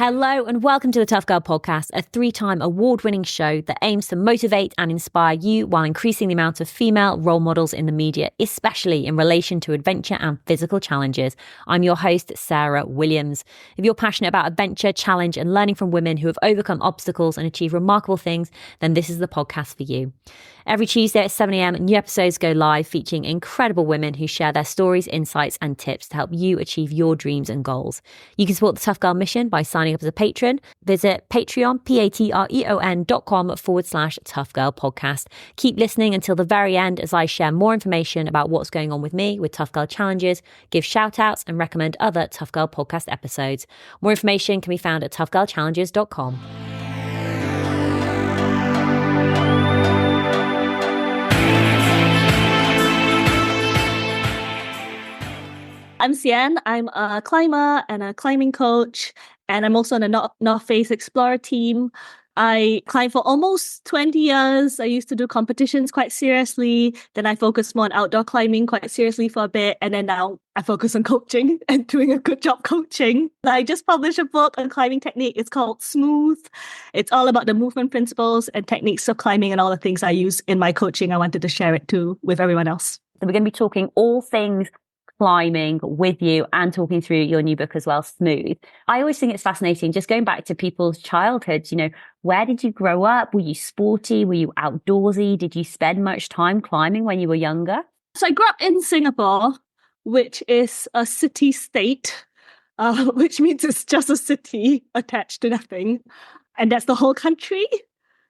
Hello and welcome to the Tough Girl Podcast, a 3-time award-winning show that aims to motivate and inspire you while increasing the amount of female role models in the media, especially in relation to adventure and physical challenges. I'm your host, Sarah Williams. If you're passionate about adventure, challenge and learning from women who have overcome obstacles and achieved remarkable things, then this is the podcast for you. Every Tuesday at 7 a.m, new episodes go live featuring incredible women who share their stories, insights and tips to help you achieve your dreams and goals. You can support the Tough Girl mission by signing up as a patron. Visit Patreon, patreon.com/Tough Girl Podcast. Keep listening until the very end as I share more information about what's going on with me with Tough Girl Challenges, give shout outs and recommend other Tough Girl Podcast episodes. More information can be found at toughgirlchallenges.com. I'm Xian. I'm a climber and a climbing coach, and I'm also on the North Face Explorer team. I climbed for almost 20 years. I used to do competitions quite seriously. Then I focused more on outdoor climbing quite seriously for a bit. And then now I focus on coaching and doing a good job coaching. I just published a book on climbing technique. It's called Smooth. It's all about the movement principles and techniques of climbing and all the things I use in my coaching. I wanted to share it too with everyone else. So we're going to be talking all things climbing with you and talking through your new book as well, Smooth. I always think it's fascinating, just going back to people's childhoods, where did you grow up? Were you sporty? Were you outdoorsy? Did you spend much time climbing when you were younger? So I grew up in Singapore, which is a city-state, which means it's just a city attached to nothing. And that's the whole country.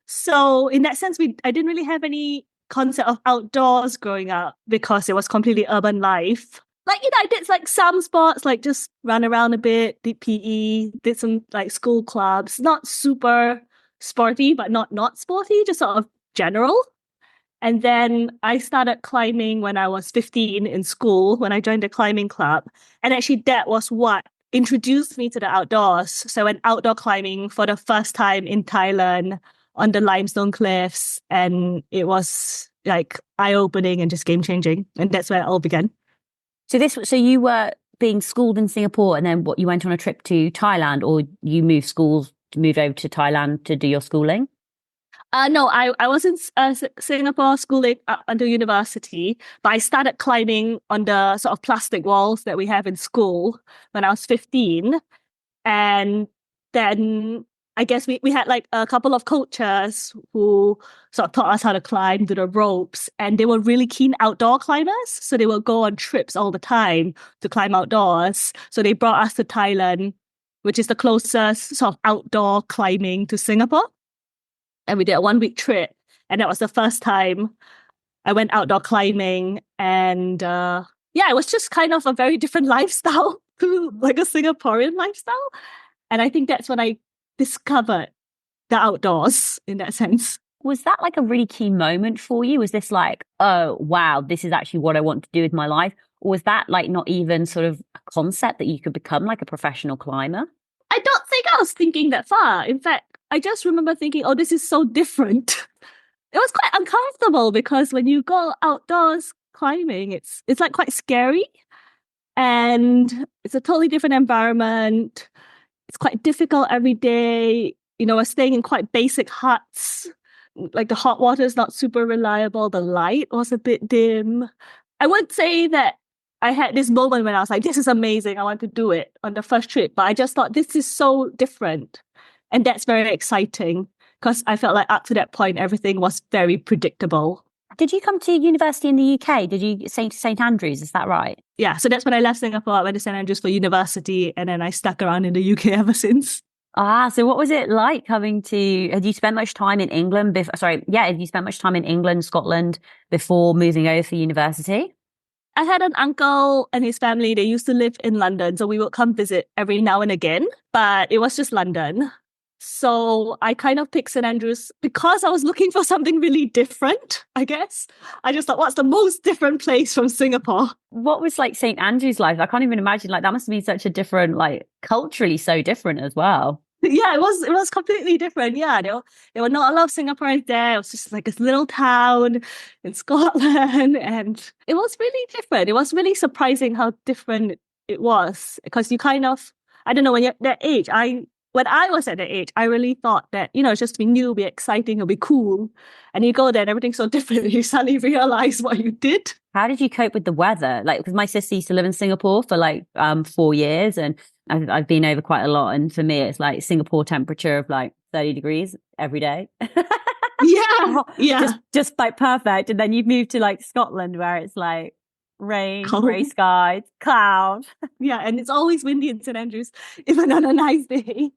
So in that sense, I didn't really have any concept of outdoors growing up because it was completely urban life. I did some sports, just run around a bit, did PE, did some school clubs, not super sporty, but not sporty, just sort of general. And then I started climbing when I was 15 in school, when I joined the climbing club. And actually that was what introduced me to the outdoors. So I went outdoor climbing for the first time in Thailand on the limestone cliffs. And it was eye-opening and just game-changing. And that's where it all began. So you were being schooled in Singapore and then you went on a trip to Thailand, or you moved over to Thailand to do your schooling? No, I was in Singapore schooling until university, but I started climbing on the sort of plastic walls that we have in school when I was 15. And then I guess we had a couple of coaches who sort of taught us how to climb to the ropes, and they were really keen outdoor climbers. So they would go on trips all the time to climb outdoors. So they brought us to Thailand, which is the closest sort of outdoor climbing to Singapore. And we did a 1-week trip. And that was the first time I went outdoor climbing. And it was just kind of a very different lifestyle to a Singaporean lifestyle. And I think that's when I discovered the outdoors in that sense. Was that a really key moment for you? Was this oh, wow, this is actually what I want to do with my life? Or was that not even sort of a concept that you could become a professional climber? I don't think I was thinking that far. In fact, I just remember thinking, oh, this is so different. It was quite uncomfortable because when you go outdoors climbing, it's quite scary. And it's a totally different environment. It's quite difficult every day. We're staying in quite basic huts. The hot water is not super reliable. The light was a bit dim. I would say that I had this moment when I was like, this is amazing. I want to do it on the first trip. But I just thought this is so different. And that's very exciting because I felt up to that point, everything was very predictable. Did you come to university in the UK? Did you St Andrews? Is that right? Yeah. So that's when I left Singapore. I went to St Andrews for university, and then I stuck around in the UK ever since. So what was it like had you spent much time in England had you spent much time in England, Scotland before moving over for university? I had an uncle and his family. They used to live in London. So we would come visit every now and again, but it was just London. So I kind of picked St Andrews because I was looking for something really different, I guess. I just thought, what's the most different place from Singapore? What was St Andrews like? I can't even imagine. That must have been such a different, culturally so different as well. Yeah, it was completely different. Yeah, there were not a lot of Singaporeans there. It was just this little town in Scotland, and it was really different. It was really surprising how different it was because you kind of, I don't know, when you're that age, I when I was at the age, I really thought that, it's just be new, be exciting, it'll be cool. And you go there and everything's so different. And you suddenly realize what you did. How did you cope with the weather? Like, because my sister used to live in Singapore for like 4 years, and I've been over quite a lot. And for me, it's like Singapore temperature of like 30 degrees every day. Yeah. Yeah. Just like perfect. And then you've moved to like Scotland where it's like rain, grey Cold. skies, cloud. Yeah. And it's always windy in St. Andrews, even on a nice day.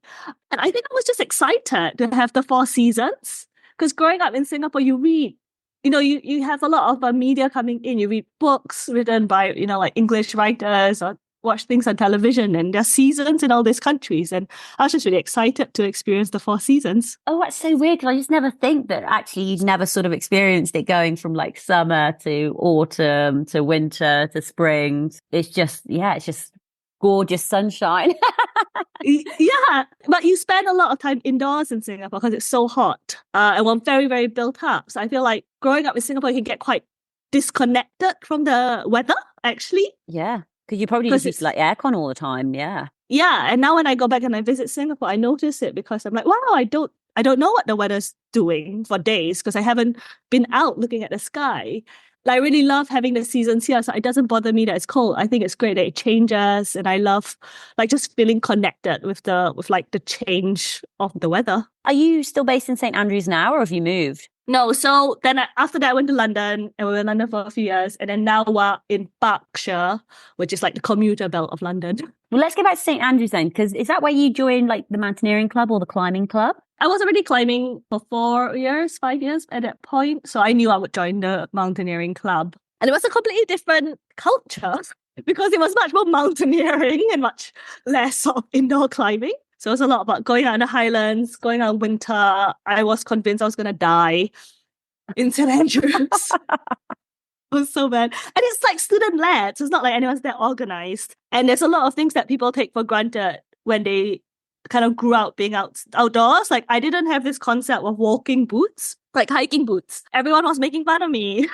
And I think I was just excited to have the four seasons. Because growing up in Singapore, you read, you have a lot of media coming in. You read books written by, like English writers, or watch things on television, and there's seasons in all these countries. And I was just really excited to experience the four seasons. Oh, that's so weird because I just never think that actually you'd never sort of experienced it going from like summer to autumn to winter to spring. It's just, yeah, it's just gorgeous sunshine. Yeah, but you spend a lot of time indoors in Singapore because it's so hot, and we're very, very built up. So I feel like growing up in Singapore, you can get quite disconnected from the weather, actually. Yeah, because you probably just Because used to it's like aircon all the time. Yeah. Yeah, and now when I go back and I visit Singapore, I notice it because I'm like, wow, I don't know what the weather's doing for days because I haven't been out looking at the sky. Like, I really love having the seasons here, so it doesn't bother me that it's cold. I think it's great that it changes, and I love like just feeling connected with like the change of the weather. Are you still based in St. Andrews now, or have you moved? No, so then after that, I went to London, and we were in London for a few years, and then now we're in Berkshire, which is like the commuter belt of London. Well, let's get back to St. Andrews then, because is that where you joined like the mountaineering club or the climbing club? I was already climbing for 4 years, 5 years at that point. So I knew I would join the mountaineering club. And it was a completely different culture because it was much more mountaineering and much less of indoor climbing. So it was a lot about going out in the highlands, going out in winter. I was convinced I was going to die in St. Andrews. It was so bad. And it's like student led. So it's not like anyone's that organized. And there's a lot of things that people take for granted when they kind of grew up being outdoors. Like, I didn't have this concept of walking boots, like hiking boots. Everyone was making fun of me.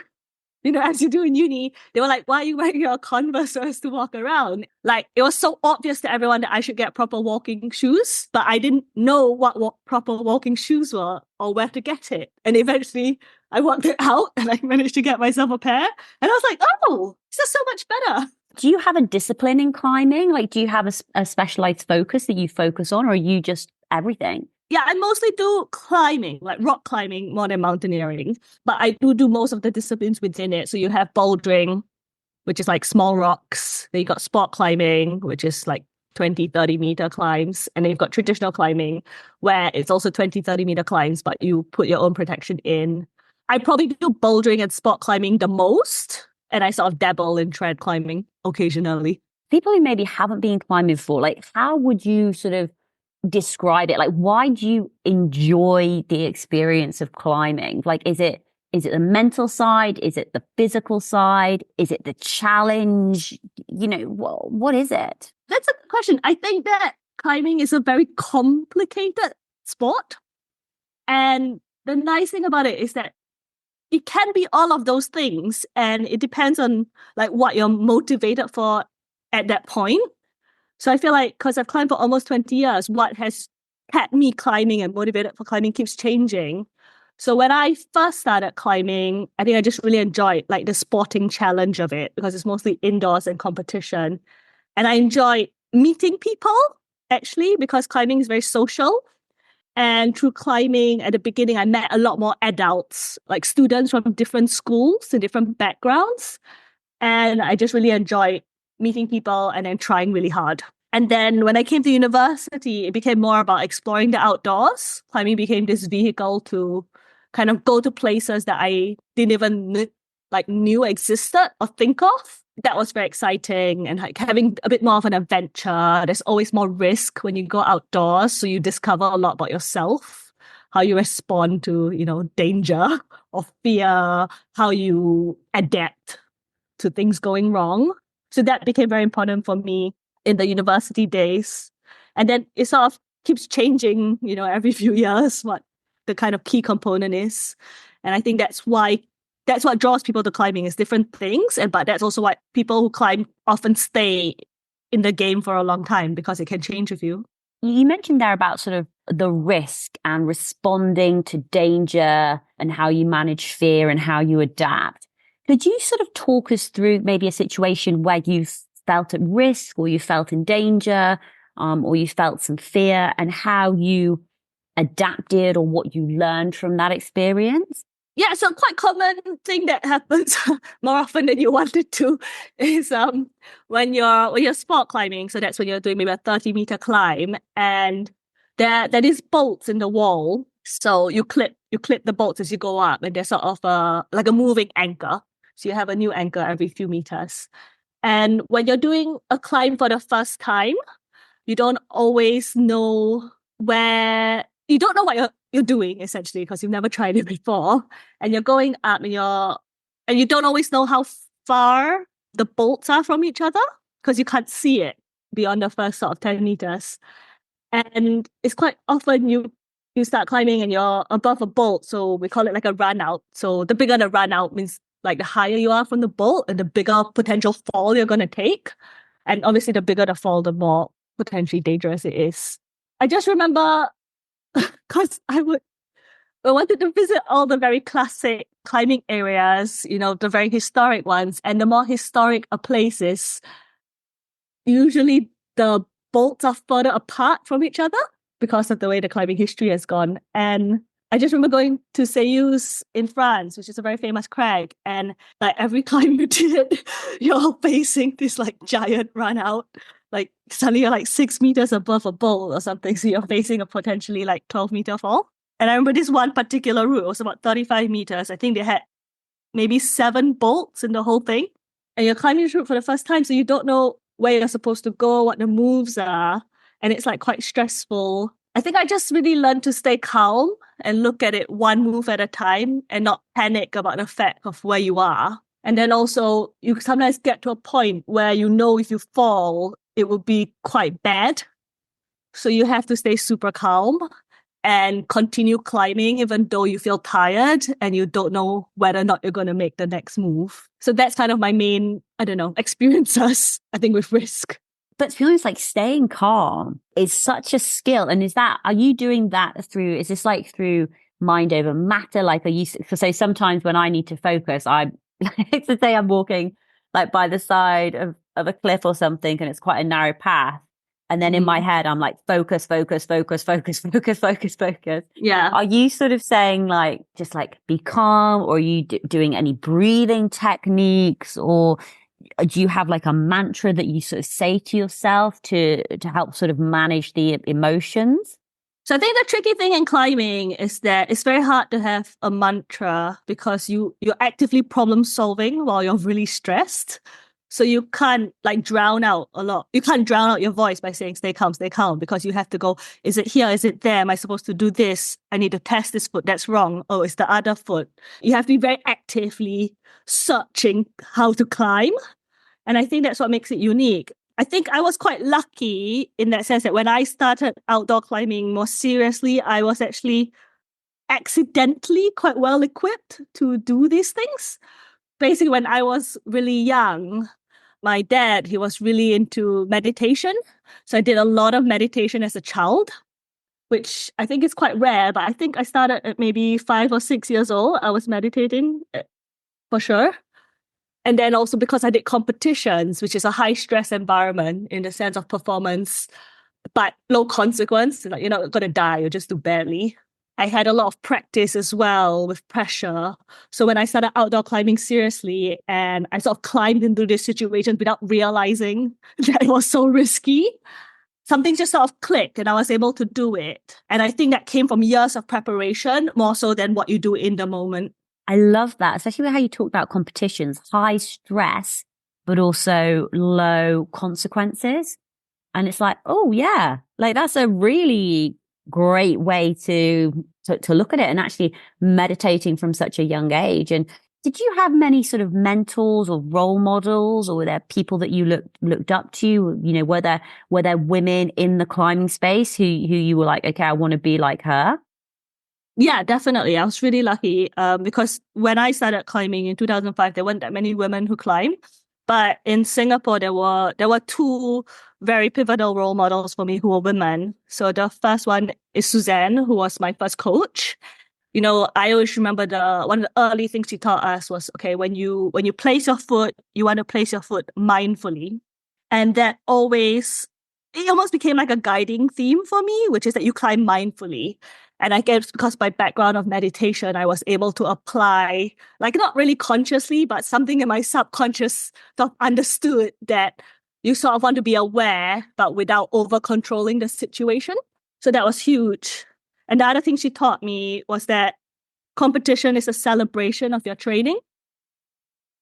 As you do in uni, they were like, why are you wearing your Converse so as to walk around? Like, it was so obvious to everyone that I should get proper walking shoes, but I didn't know what proper walking shoes were or where to get it. And eventually I worked it out and I managed to get myself a pair. And I was like, oh, this is so much better. Do you have a discipline in climbing? Like, do you have a specialized focus that you focus on, or are you just everything? Yeah, I mostly do climbing, like rock climbing more than mountaineering. But I do most of the disciplines within it. So you have bouldering, which is like small rocks. Then you got sport climbing, which is like 20, 30-meter climbs. And then you've got traditional climbing, where it's also 20, 30-meter climbs, but you put your own protection in. I probably do bouldering and sport climbing the most. And I sort of dabble in trad climbing occasionally. People who maybe haven't been climbing before, like, how would you sort of describe it? Like, why do you enjoy the experience of climbing? Like, is it the mental side? Is it the physical side? Is it the challenge? What is it? That's a good question. I think that climbing is a very complicated sport. And the nice thing about it is that it can be all of those things. And it depends on like what you're motivated for at that point. So I feel like because I've climbed for almost 20 years, what has kept me climbing and motivated for climbing keeps changing. So when I first started climbing, I think I just really enjoyed like the sporting challenge of it because it's mostly indoors and competition. And I enjoy meeting people actually because climbing is very social. And through climbing at the beginning, I met a lot more adults, like students from different schools and different backgrounds. And I just really enjoyed meeting people and then trying really hard. And then when I came to university, it became more about exploring the outdoors. Climbing became this vehicle to kind of go to places that I didn't even knew existed or think of. That was very exciting and like having a bit more of an adventure. There's always more risk when you go outdoors. So you discover a lot about yourself, how you respond to, danger or fear, how you adapt to things going wrong. So that became very important for me in the university days. And then it sort of keeps changing, every few years, what the kind of key component is. And I think that's what draws people to climbing is different things. But that's also why people who climb often stay in the game for a long time because it can change with you. You mentioned there about sort of the risk and responding to danger and how you manage fear and how you adapt. Could you sort of talk us through maybe a situation where you felt at risk or you felt in danger, or you felt some fear and how you adapted or what you learned from that experience? Yeah, so quite common thing that happens more often than you wanted to is when you're sport climbing. So that's when you're doing maybe a 30-meter climb, and there is bolts in the wall. So you clip the bolts as you go up, and they're sort of like a moving anchor. So you have a new anchor every few meters. And when you're doing a climb for the first time, you don't always know where you don't know what you're doing essentially because you've never tried it before, and you're going up and you don't always know how far the bolts are from each other because you can't see it beyond the first sort of 10 meters. And it's quite often you start climbing and you're above a bolt, so we call it like a run out. So the bigger the run out means like the higher you are from the bolt and the bigger potential fall you're going to take. And obviously the bigger the fall, the more potentially dangerous it is. I just remember because I wanted to visit all the very classic climbing areas, the very historic ones. And the more historic a place is, usually the bolts are further apart from each other because of the way the climbing history has gone. And I just remember going to Seus in France, which is a very famous crag. And like every climb you did, you're facing this like giant run out. Like suddenly you're like 6 meters above a bolt or something. So you're facing a potentially like 12-meter fall. And I remember this one particular route, it was about 35 meters. I think they had maybe 7 bolts in the whole thing. And you're climbing this route for the first time, so you don't know where you're supposed to go, what the moves are. And it's like quite stressful. I think I just really learned to stay calm and look at it one move at a time and not panic about the fact of where you are. And then also, you sometimes get to a point where you know if you fall, it will be quite bad. So you have to stay super calm and continue climbing even though you feel tired and you don't know whether or not you're going to make the next move. So that's kind of my main, I don't know, experiences, I think, with risk. But to be honest, like staying calm is such a skill. And are you doing that is this like through mind over matter? Like, so sometimes when I need to focus, like to say I'm walking like by the side of a cliff or something and it's quite a narrow path. And then in my head, I'm like, focus, focus, focus, focus, focus, focus, focus. Yeah. Are you sort of saying like, just like be calm, or are you doing any breathing techniques, or do you have like a mantra that you sort of say to yourself to help sort of manage the emotions? So I think the tricky thing in climbing is that it's very hard to have a mantra because you're actively problem solving while you're really stressed. So you can't like drown out a lot. You can't drown out your voice by saying stay calm, because you have to go, is it here? Is it there? Am I supposed to do this? I need to test this foot. That's wrong. Oh, it's the other foot. You have to be very actively searching how to climb. And I think that's what makes it unique. I think I was quite lucky in that sense that when I started outdoor climbing more seriously, I was actually accidentally quite well equipped to do these things. Basically, when I was really young, my dad, he was really into meditation. So I did a lot of meditation as a child, which I think is quite rare, but I think I started at maybe 5 or 6 years old. I was meditating for sure. And then also because I did competitions, which is a high stress environment in the sense of performance, but low consequence. Like you're not going to die, you'll just do badly. I had a lot of practice as well with pressure. So when I started outdoor climbing seriously and I sort of climbed into this situation without realizing that it was so risky, something just sort of clicked and I was able to do it. And I think that came from years of preparation more so than what you do in the moment. I love that, especially with how you talk about competitions, high stress, but also low consequences. And it's like, oh yeah, like that's a really great way to look at it, and actually meditating from such a young age. And did you have many sort of mentors or role models, or were there people that you looked up to? You know, were there women in the climbing space who you were like, okay, I want to be like her? Yeah, definitely. I was really lucky because when I started climbing in 2005, there weren't that many women who climbed. But in Singapore, there were two very pivotal role models for me who were women. So the first one is Suzanne, who was my first coach. I always remember the one of the early things she taught us was, okay, when you place your foot, you want to place your foot mindfully. And that always it almost became like a guiding theme for me, which is that you climb mindfully. And I guess because my background of meditation, I was able to apply, like not really consciously, but something in my subconscious sort of understood that you sort of want to be aware, but without over controlling the situation. So that was huge. And the other thing she taught me was that competition is a celebration of your training.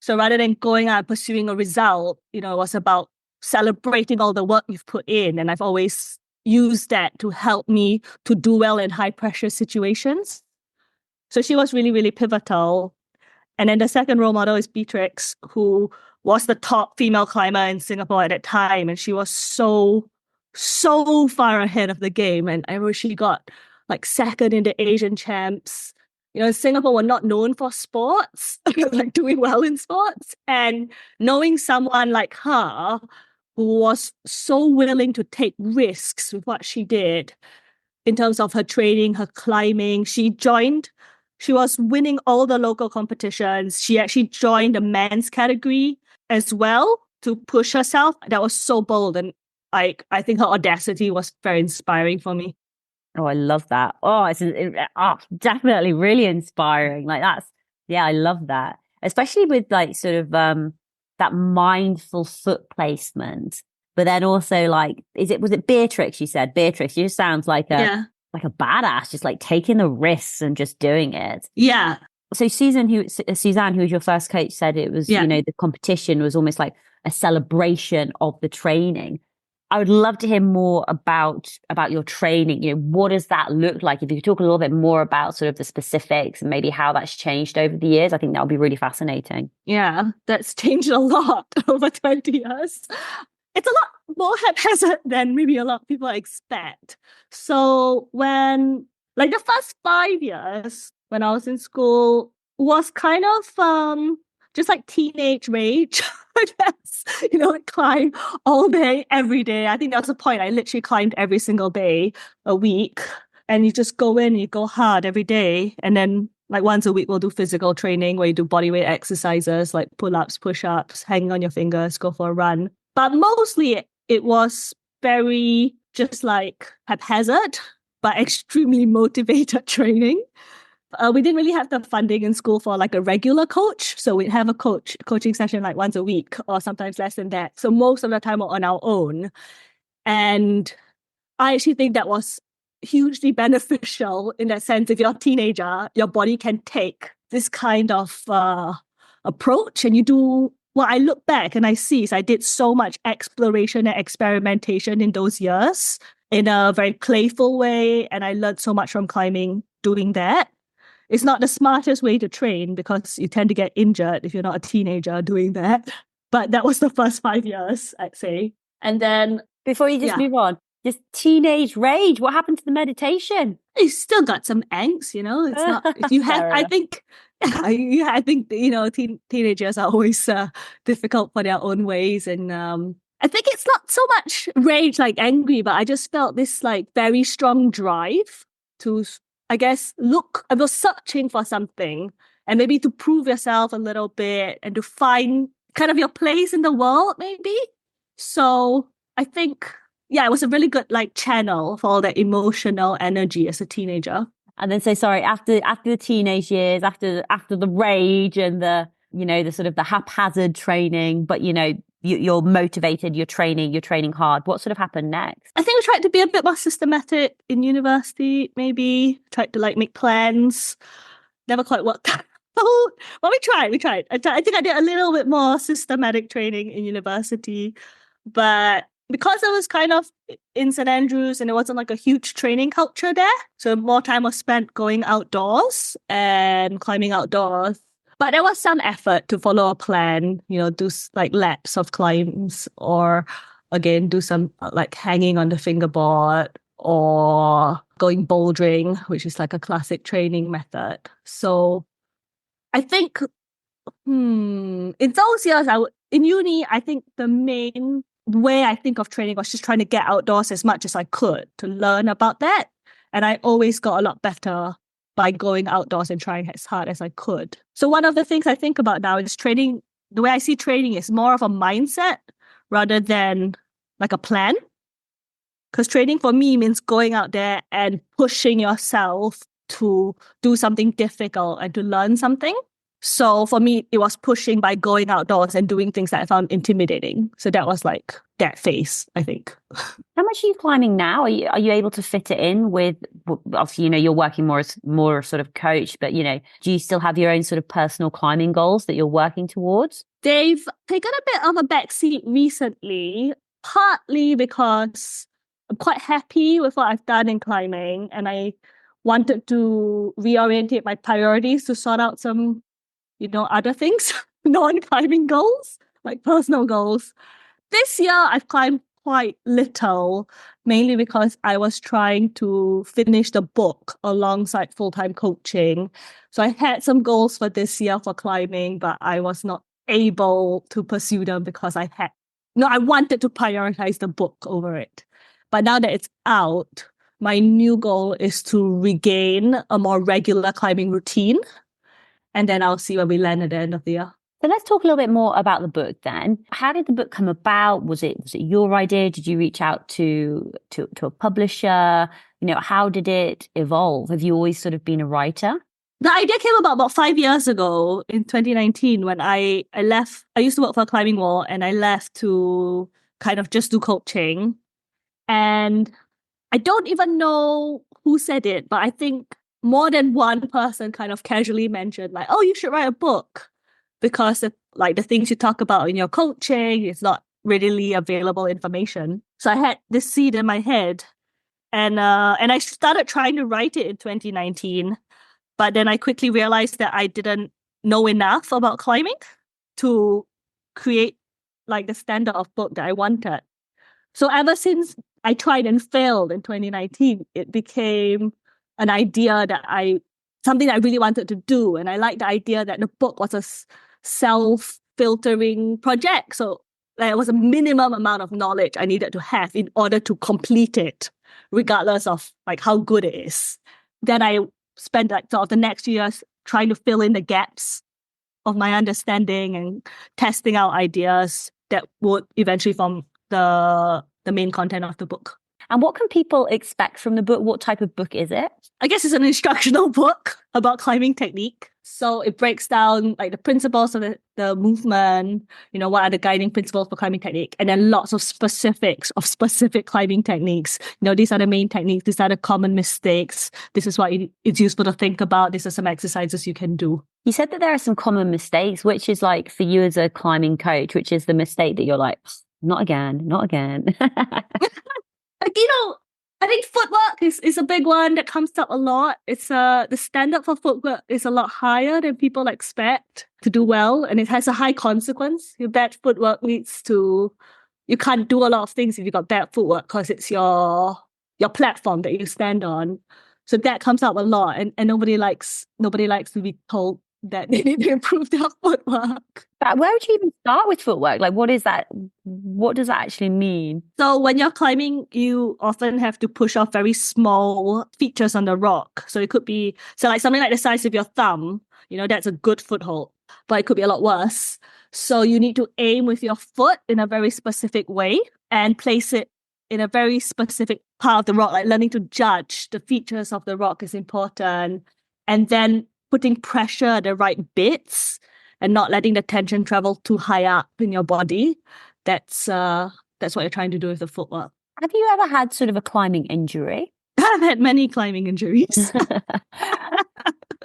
So rather than going out and pursuing a result, it was about celebrating all the work you've put in. And I've always used that to help me to do well in high pressure situations. So she was really, really pivotal. And then the second role model is Beatrix, who was the top female climber in Singapore at that time. And she was so, so far ahead of the game. And I remember she got like second in the Asian champs. In Singapore, we're not known for sports, like doing well in sports. And knowing someone like her who was so willing to take risks with what she did in terms of her training, her climbing, she was winning all the local competitions. She actually joined the men's category as well to push herself. That was so bold. And I think her audacity was very inspiring for me. Oh, I love that. Oh, definitely really inspiring. Like yeah, I love that. Especially with like sort of that mindful foot placement. But then also like, was it Beatrix you said? Beatrix, she just sounds like like a badass, just like taking the risks and just doing it. Yeah. So Suzanne, who was your first coach, said it was, the competition was almost like a celebration of the training. I would love to hear more about your training. What does that look like? If you could talk a little bit more about sort of the specifics and maybe how that's changed over the years, I think that would be really fascinating. Yeah, that's changed a lot over 20 years. It's a lot more haphazard than maybe a lot of people expect. So like the first 5 years when I was in school was kind of just like teenage rage. I guess, climb all day, every day. I think that was the point. I literally climbed every single day a week. And you just go in and you go hard every day. And then like once a week, we'll do physical training where you do bodyweight exercises like pull-ups, push-ups, hanging on your fingers, go for a run. But mostly it was very just like haphazard, but extremely motivated training. We didn't really have the funding in school for like a regular coach. So we'd have a coaching session like once a week or sometimes less than that. So most of the time we're on our own. And I actually think that was hugely beneficial in that sense. If you're a teenager, your body can take this kind of approach and you do what I look back and I see is I did so much exploration and experimentation in those years in a very playful way. And I learned so much from climbing doing that. It's not the smartest way to train because you tend to get injured if you're not a teenager doing that. But that was the first 5 years, I'd say. And then before you just move on, just teenage rage. What happened to the meditation? You still got some angst, It's not you have. I think, I think teenagers are always difficult for their own ways, and I think it's not so much rage like angry, but I just felt this like very strong drive to, I guess, I was searching for something and maybe to prove yourself a little bit and to find kind of your place in the world, maybe. So I think, yeah, it was a really good like channel for all that emotional energy as a teenager. And then, so sorry, after the teenage years, after the rage and the sort of the haphazard training, but you're motivated, you're training hard. What sort of happened next? I think we tried to be a bit more systematic in university, maybe tried to like make plans. Never quite worked out. Well, we tried. I think I did a little bit more systematic training in university, but because it was kind of in St. Andrews and it wasn't like a huge training culture there, so more time was spent going outdoors and climbing outdoors. But there was some effort to follow a plan, do like laps of climbs or again, do some like hanging on the fingerboard or going bouldering, which is like a classic training method. So I think in those years, in uni, I think the main way I think of training was just trying to get outdoors as much as I could to learn about that. And I always got a lot better by going outdoors and trying as hard as I could. So one of the things I think about now is training. The way I see training is more of a mindset rather than like a plan. Because training for me means going out there and pushing yourself to do something difficult and to learn something. So for me, it was pushing by going outdoors and doing things that I found intimidating. So that was like that phase, I think. How much are you climbing now? Are you able to fit it in with, obviously, you're working more sort of coach, but, do you still have your own sort of personal climbing goals that you're working towards? They've taken a bit of a backseat recently, partly because I'm quite happy with what I've done in climbing, and I wanted to reorientate my priorities to sort out some, other things, non-climbing goals, like personal goals. This year, I've climbed quite little, mainly because I was trying to finish the book alongside full-time coaching. So I had some goals for this year for climbing, but I was not able to pursue them because I wanted to prioritize the book over it. But now that it's out, my new goal is to regain a more regular climbing routine. And then I'll see where we land at the end of the year. So let's talk a little bit more about the book then. How did the book come about? Was it your idea? Did you reach out to a publisher? How did it evolve? Have you always sort of been a writer? The idea came about 5 years ago in 2019 when I left. I used to work for a climbing wall and I left to kind of just do coaching. And I don't even know who said it, but I think more than one person kind of casually mentioned like, oh, you should write a book because the things you talk about in your coaching is not readily available information. So I had this seed in my head and I started trying to write it in 2019. But then I quickly realized that I didn't know enough about climbing to create like the standard of book that I wanted. So ever since I tried and failed in 2019, it became an idea something that I really wanted to do. And I liked the idea that the book was a self-filtering project. So there was a minimum amount of knowledge I needed to have in order to complete it, regardless of like how good it is. Then I spent like sort of the next years trying to fill in the gaps of my understanding and testing out ideas that would eventually form the main content of the book. And what can people expect from the book? What type of book is it? I guess it's an instructional book about climbing technique. So it breaks down like the principles of the movement, what are the guiding principles for climbing technique, and then lots of specifics of specific climbing techniques. These are the main techniques, these are the common mistakes. This is what it's useful to think about. These are some exercises you can do. You said that there are some common mistakes, which is like for you as a climbing coach, which is the mistake that you're like, not again, not again. I think footwork is a big one that comes up a lot. It's the standard for footwork is a lot higher than people expect to do well, and it has a high consequence. Your bad footwork leads to you can't do a lot of things if you got bad footwork because it's your platform that you stand on. So that comes up a lot, and nobody likes to be told that they need to improve their footwork. But where would you even start with footwork? Like, what is that? What does that actually mean? So when you're climbing, you often have to push off very small features on the rock. So it could be, like something like the size of your thumb, that's a good foothold, but it could be a lot worse. So you need to aim with your foot in a very specific way and place it in a very specific part of the rock, like learning to judge the features of the rock is important. And then putting pressure at the right bits and not letting the tension travel too high up in your body. That's what you're trying to do with the footwork. Have you ever had sort of a climbing injury? I've had many climbing injuries.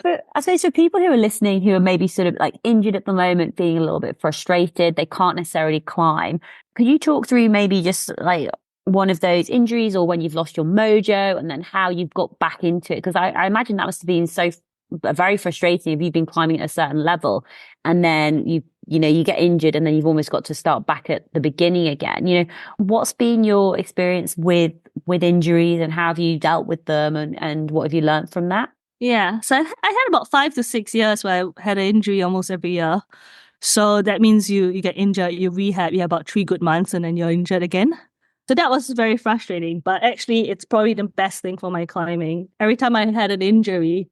But I suppose for people who are listening who are maybe sort of like injured at the moment, feeling a little bit frustrated, they can't necessarily climb. Could you talk through maybe just like one of those injuries or when you've lost your mojo and then how you've got back into it? Because I imagine that must have been very frustrating if you've been climbing at a certain level and then you get injured and then you've almost got to start back at the beginning again. What's been your experience with injuries and how have you dealt with them and what have you learned from that? Yeah, so I had about 5 to 6 years where I had an injury almost every year. So that means you get injured, you rehab, you have about 3 good months, and then you're injured again. So that was very frustrating, but actually it's probably the best thing for my climbing. Every time I had an injury,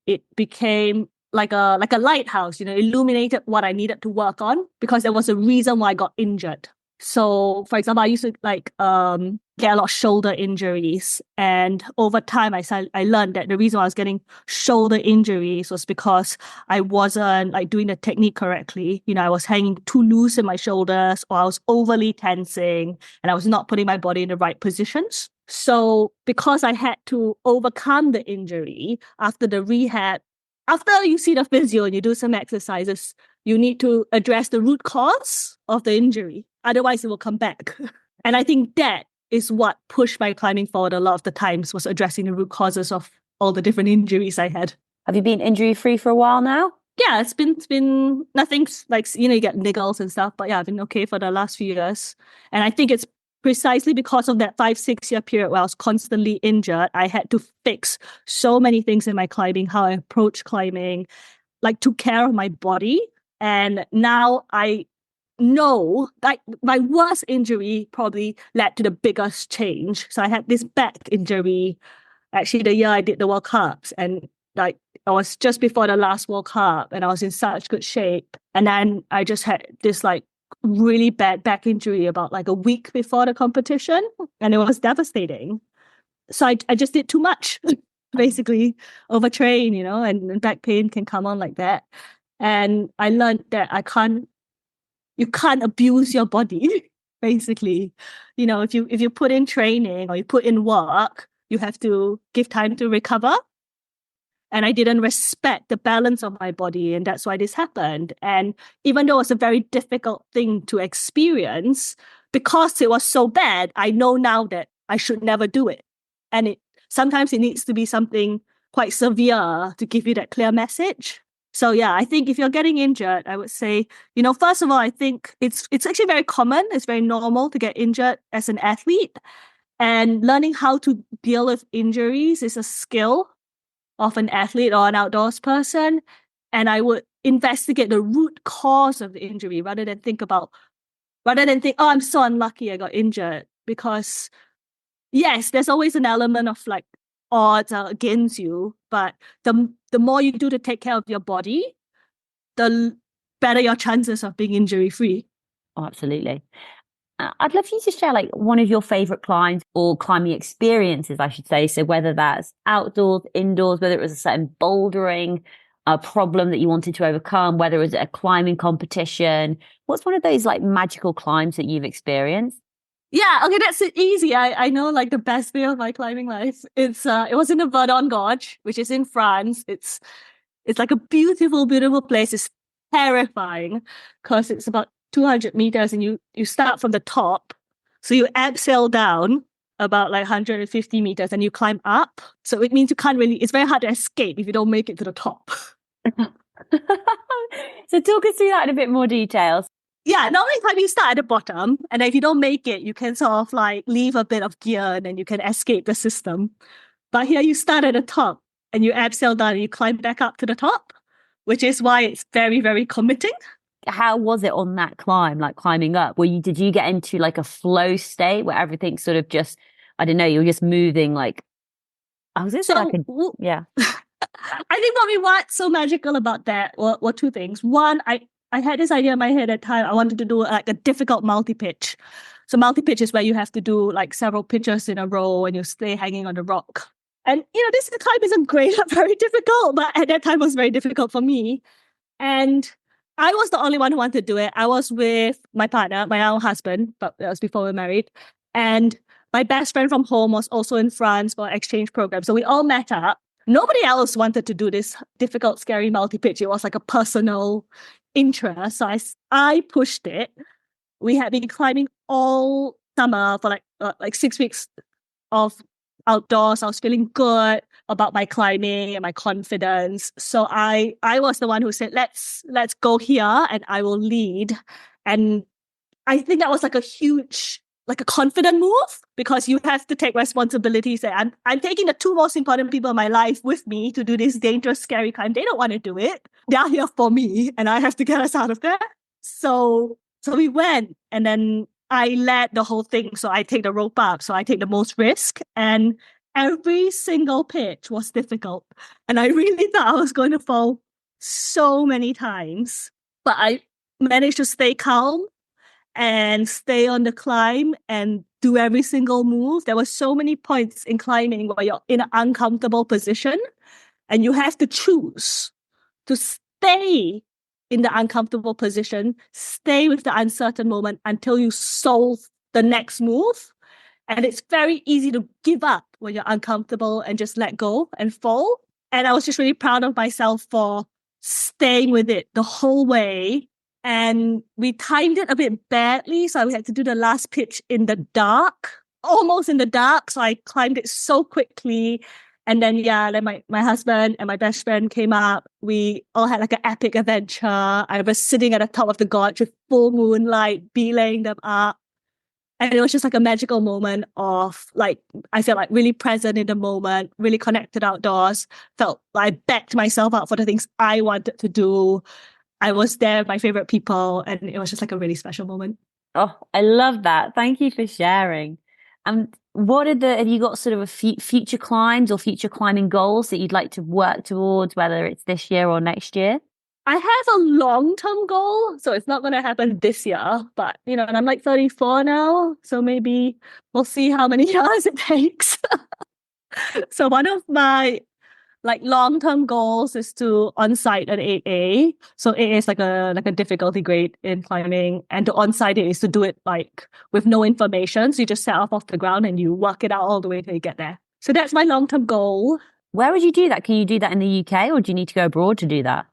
it became like a lighthouse, illuminated what I needed to work on because there was a reason why I got injured. So, for example, I used to get a lot of shoulder injuries, and over time, I learned that the reason why I was getting shoulder injuries was because I wasn't like doing the technique correctly. I was hanging too loose in my shoulders, or I was overly tensing, and I was not putting my body in the right positions. So, because I had to overcome the injury after the rehab, after you see the physio and you do some exercises, you need to address the root cause of the injury. Otherwise, it will come back. And I think that is what pushed my climbing forward a lot of the times, was addressing the root causes of all the different injuries I had. Have you been injury free for a while now? Yeah, it's been nothing like, you get niggles and stuff, but yeah, I've been okay for the last few years. And I think it's precisely because of that 5-6 year period where I was constantly injured. I had to fix so many things in my climbing, how I approach climbing, like took care of my body. And now I know like my worst injury probably led to the biggest change. So I had this back injury actually the year I did the World Cups, and like I was just before the last World Cup and I was in such good shape. And then I just had this like really bad back injury about like a week before the competition, and it was devastating. So I just did too much, basically overtrain, and back pain can come on like that. And I learned that you can't abuse your body, basically. If you put in training or you put in work, you have to give time to recover. And I didn't respect the balance of my body, and that's why this happened. And even though it was a very difficult thing to experience, because it was so bad, I know now that I should never do it. And sometimes it needs to be something quite severe to give you that clear message. So yeah, I think if you're getting injured, I would say, first of all, I think it's actually very common. It's very normal to get injured as an athlete. And learning how to deal with injuries is a skill of an athlete or an outdoors person. And I would investigate the root cause of the injury rather than think, oh, I'm so unlucky I got injured. Because yes, there's always an element of like odds are against you, but the more you do to take care of your body, the better your chances of being injury free. Oh, absolutely. I'd love for you to share like one of your favorite climbs or climbing experiences, I should say. So whether that's outdoors, indoors, whether it was a certain bouldering, a problem that you wanted to overcome, whether it was a climbing competition. What's one of those like magical climbs that you've experienced? Yeah, okay, that's it. Easy. I know like the best day of my climbing life. It was in the Verdon Gorge, which is in France. It's like a beautiful, beautiful place. It's terrifying because it's about 200 meters and you start from the top. So you abseil down about like 150 meters and you climb up. So it means it's very hard to escape if you don't make it to the top. So talk us through that in a bit more detail. Yeah, normally you start at the bottom, and if you don't make it, you can sort of like leave a bit of gear and then you can escape the system. But here you start at the top and you abseil down and you climb back up to the top, which is why it's very, very committing. How was it on that climb, like climbing up? Did you get into like a flow state where everything's sort of just, I don't know, you're just moving like, I was just like, yeah. I think what's so magical about that were two things. One, I had this idea in my head at the time. I wanted to do like a difficult multi-pitch. So multi-pitch is where you have to do like several pitches in a row and you stay hanging on the rock. And, this climb isn't great, very difficult, but at that time it was very difficult for me. And I was the only one who wanted to do it. I was with my partner, my now husband, but that was before we were married. And my best friend from home was also in France for an exchange program. So we all met up. Nobody else wanted to do this difficult, scary multi-pitch. It was like a personal interest. So I pushed it. We had been climbing all summer for like 6 weeks of outdoors. I was feeling good about my climbing and my confidence. So I was the one who said, let's go here and I will lead. And I think that was like a huge like a confident move because you have to take responsibility. Say, I'm taking the two most important people in my life with me to do this dangerous, scary climb. They don't want to do it. They're here for me, and I have to get us out of there. So we went, and then I led the whole thing. So I take the rope up. So I take the most risk, and every single pitch was difficult, and I really thought I was going to fall so many times, but I managed to stay calm and stay on the climb and do every single move. There were so many points in climbing where you're in an uncomfortable position and you have to choose to stay in the uncomfortable position, stay with the uncertain moment until you solve the next move. And it's very easy to give up when you're uncomfortable and just let go and fall. And I was just really proud of myself for staying with it the whole way. And we timed it a bit badly. So we had to do the last pitch in the dark, almost in the dark. So I climbed it so quickly. And then, then my husband and my best friend came up. We all had like an epic adventure. I was sitting at the top of the gorge with full moonlight, belaying them up. And it was just like a magical moment of like, I felt like really present in the moment, really connected outdoors, felt like I backed myself up for the things I wanted to do. I was there with my favorite people, and it was just like a really special moment. Oh, I love that. Thank you for sharing. And have you got sort of a future climbs or future climbing goals that you'd like to work towards, whether it's this year or next year? I have a long-term goal, so it's not going to happen this year, but and I'm like 34 now, so maybe we'll see how many years it takes. So one of my like long-term goals is to on-site an 8A. So 8A is like a difficulty grade in climbing, and to on-site it is to do it like with no information. So you just set off the ground and you work it out all the way till you get there. So that's my long-term goal. Where would you do that? Can you do that in the UK, or do you need to go abroad to do that?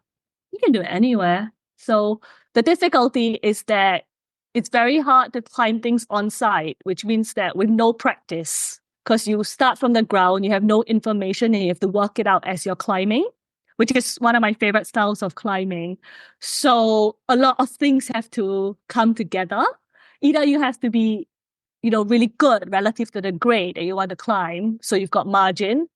You can do it anywhere. So the difficulty is that it's very hard to climb things on site, which means that with no practice, because you start from the ground, you have no information and you have to work it out as you're climbing, which is one of my favorite styles of climbing. So a lot of things have to come together. Either you have to be, really good relative to the grade that you want to climb, so you've got margin,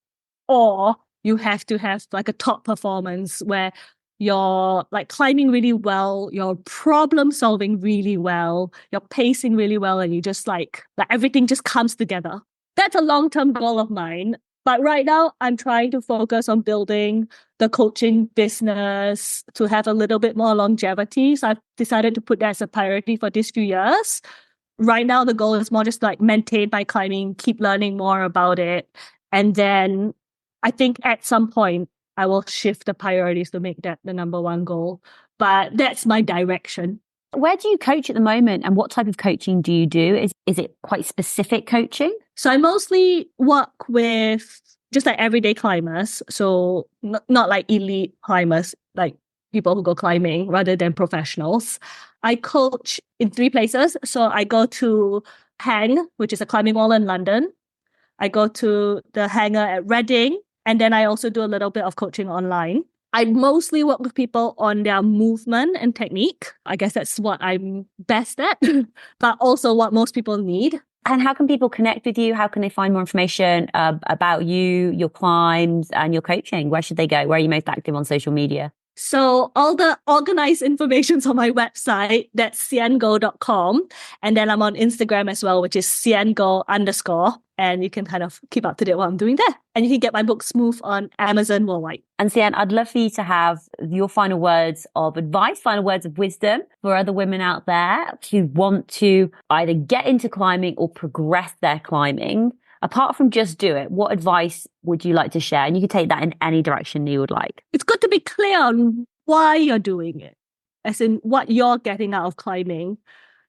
or you have to have like a top performance where you're like climbing really well, you're problem solving really well, you're pacing really well, and you just like everything just comes together. That's a long-term goal of mine. But right now, I'm trying to focus on building the coaching business to have a little bit more longevity. So I've decided to put that as a priority for these few years. Right now, the goal is more just like maintain my climbing, keep learning more about it. And then I think at some point, I will shift the priorities to make that the number one goal. But that's my direction. Where do you coach at the moment, and what type of coaching do you do? Is it quite specific coaching? So I mostly work with just like everyday climbers. So not like elite climbers, like people who go climbing rather than professionals. I coach in 3 places. So I go to Hang, which is a climbing wall in London. I go to the hangar at Reading. And then I also do a little bit of coaching online. I mostly work with people on their movement and technique. I guess that's what I'm best at, but also what most people need. And how can people connect with you? How can they find more information about you, your climbs, and your coaching? Where should they go? Where are you most active on social media? So all the organized information's on my website. That's xiango.com. And then I'm on Instagram as well, which is xiango_. And you can kind of keep up to date what I'm doing there. And you can get my book Smooth on Amazon worldwide. And Xian, I'd love for you to have your final words of advice, final words of wisdom for other women out there who want to either get into climbing or progress their climbing. Apart from just do it, what advice would you like to share? And you can take that in any direction you would like. It's good to be clear on why you're doing it, as in what you're getting out of climbing.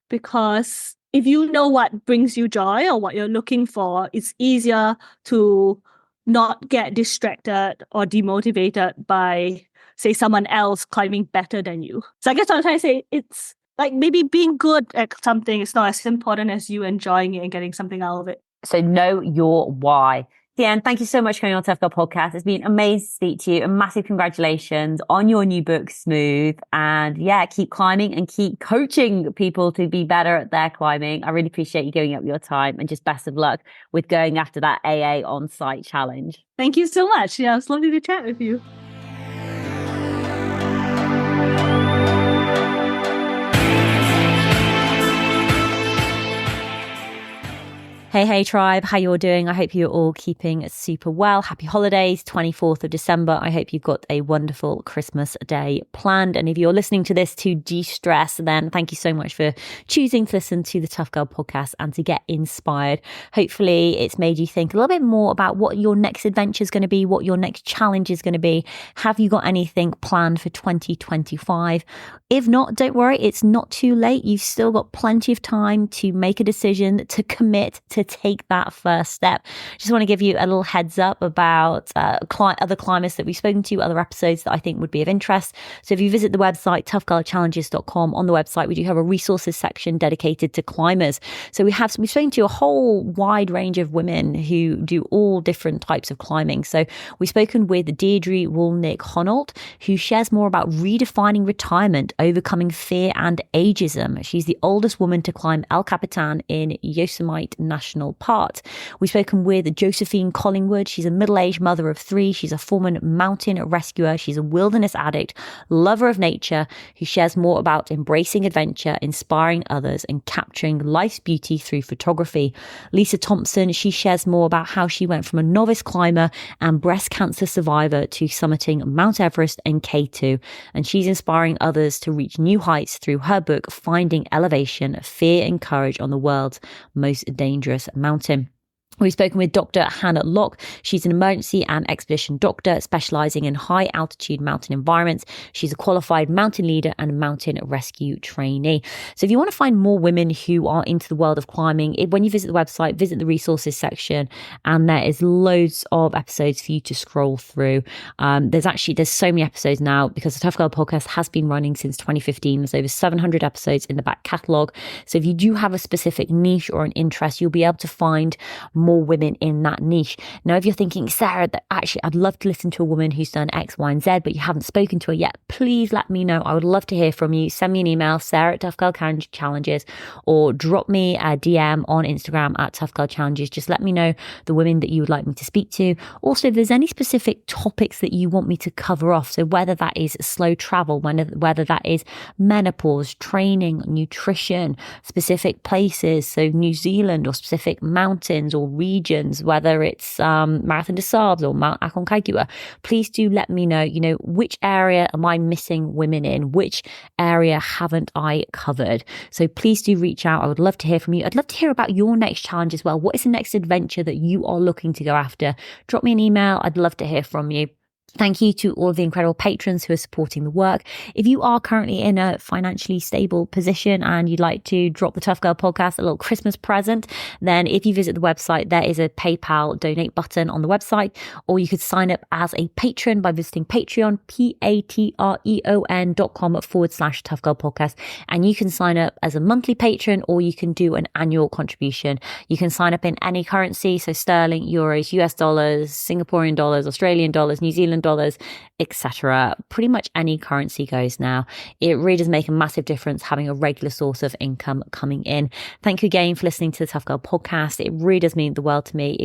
Because if you know what brings you joy or what you're looking for, it's easier to not get distracted or demotivated by, say, someone else climbing better than you. So I guess what I'm trying to say, it's like maybe being good at something is not as important as you enjoying it and getting something out of it. So know your why. Xian, thank you so much for coming on Tough Girl Podcast. It's been amazing to speak to you. And massive congratulations on your new book, Smooth. And yeah, keep climbing and keep coaching people to be better at their climbing. I really appreciate you giving up your time, and just best of luck with going after that AA on-site challenge. Thank you so much. Yeah, it's lovely to chat with you. Hey tribe, how you all doing? I hope you're all keeping super well. Happy holidays, 24th of December. I hope you've got a wonderful Christmas day planned. And if you're listening to this to de-stress, then thank you so much for choosing to listen to the Tough Girl podcast and to get inspired. Hopefully it's made you think a little bit more about what your next adventure is going to be, what your next challenge is going to be. Have you got anything planned for 2025? If not, don't worry, it's not too late. You've still got plenty of time to make a decision, to commit, to take that first step. Just want to give you a little heads up about other climbers that we've spoken to, other episodes that I think would be of interest. So if you visit the website, toughgirlchallenges.com, on the website, we do have a resources section dedicated to climbers. So we've spoken to a whole wide range of women who do all different types of climbing. So we've spoken with Deirdre Woolnick-Honolt, who shares more about redefining retirement, overcoming fear and ageism. She's the oldest woman to climb El Capitan in Yosemite National Park. We've spoken with Josephine Collingwood. She's a middle-aged mother of 3. She's a former mountain rescuer. She's a wilderness addict, lover of nature, who shares more about embracing adventure, inspiring others, and capturing life's beauty through photography. Lisa Thompson, she shares more about how she went from a novice climber and breast cancer survivor to summiting Mount Everest and K2. And she's inspiring others to reach new heights through her book, Finding Elevation, Fear and Courage on the World's Most Dangerous Mountain. We've spoken with Dr. Hannah Locke. She's an emergency and expedition doctor specializing in high altitude mountain environments. She's a qualified mountain leader and mountain rescue trainee. So if you want to find more women who are into the world of climbing, when you visit the website, visit the resources section, and there is loads of episodes for you to scroll through. There's so many episodes now because the Tough Girl podcast has been running since 2015. There's over 700 episodes in the back catalogue. So if you do have a specific niche or an interest, you'll be able to find more women in that niche. Now, if you're thinking, Sarah, that actually I'd love to listen to a woman who's done X, Y, and Z, but you haven't spoken to her yet, please let me know. I would love to hear from you. Send me an email, sarah@toughgirlchallenges, or drop me a DM on Instagram @toughgirlchallenges. Just let me know the women that you would like me to speak to. Also, if there's any specific topics that you want me to cover off, so whether that is slow travel, whether that is menopause, training, nutrition, specific places, so New Zealand or specific mountains or regions, whether it's Marathon des Sables or Mount Aconcagua, please do let me know, which area am I missing women in? Which area haven't I covered? So please do reach out. I would love to hear from you. I'd love to hear about your next challenge as well. What is the next adventure that you are looking to go after? Drop me an email. I'd love to hear from you. Thank you to all of the incredible patrons who are supporting the work. If you are currently in a financially stable position and you'd like to drop the Tough Girl podcast a little Christmas present, then if you visit the website, there is a PayPal donate button on the website, or you could sign up as a patron by visiting Patreon, patreon.com/Tough Girl podcast. And you can sign up as a monthly patron, or you can do an annual contribution. You can sign up in any currency, so sterling, euros, US dollars, Singaporean dollars, Australian dollars, New Zealand dollars, etc. Pretty much any currency goes now. It really does make a massive difference having a regular source of income coming in. Thank you again for listening to the Tough Girl podcast. It really does mean the world to me.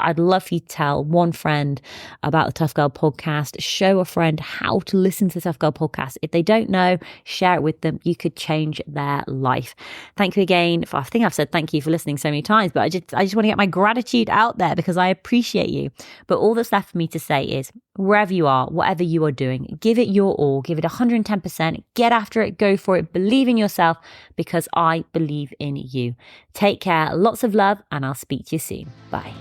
I'd love for you to tell one friend about the Tough Girl podcast. Show a friend how to listen to the Tough Girl podcast. If they don't know, share it with them. You could change their life. Thank you again. I think I've said thank you for listening so many times, but I just want to get my gratitude out there because I appreciate you. But all that's left for me to say is, wherever you are, whatever you are doing, give it your all, give it 110%, get after it, go for it, believe in yourself because I believe in you. Take care, lots of love, and I'll speak to you soon. Bye.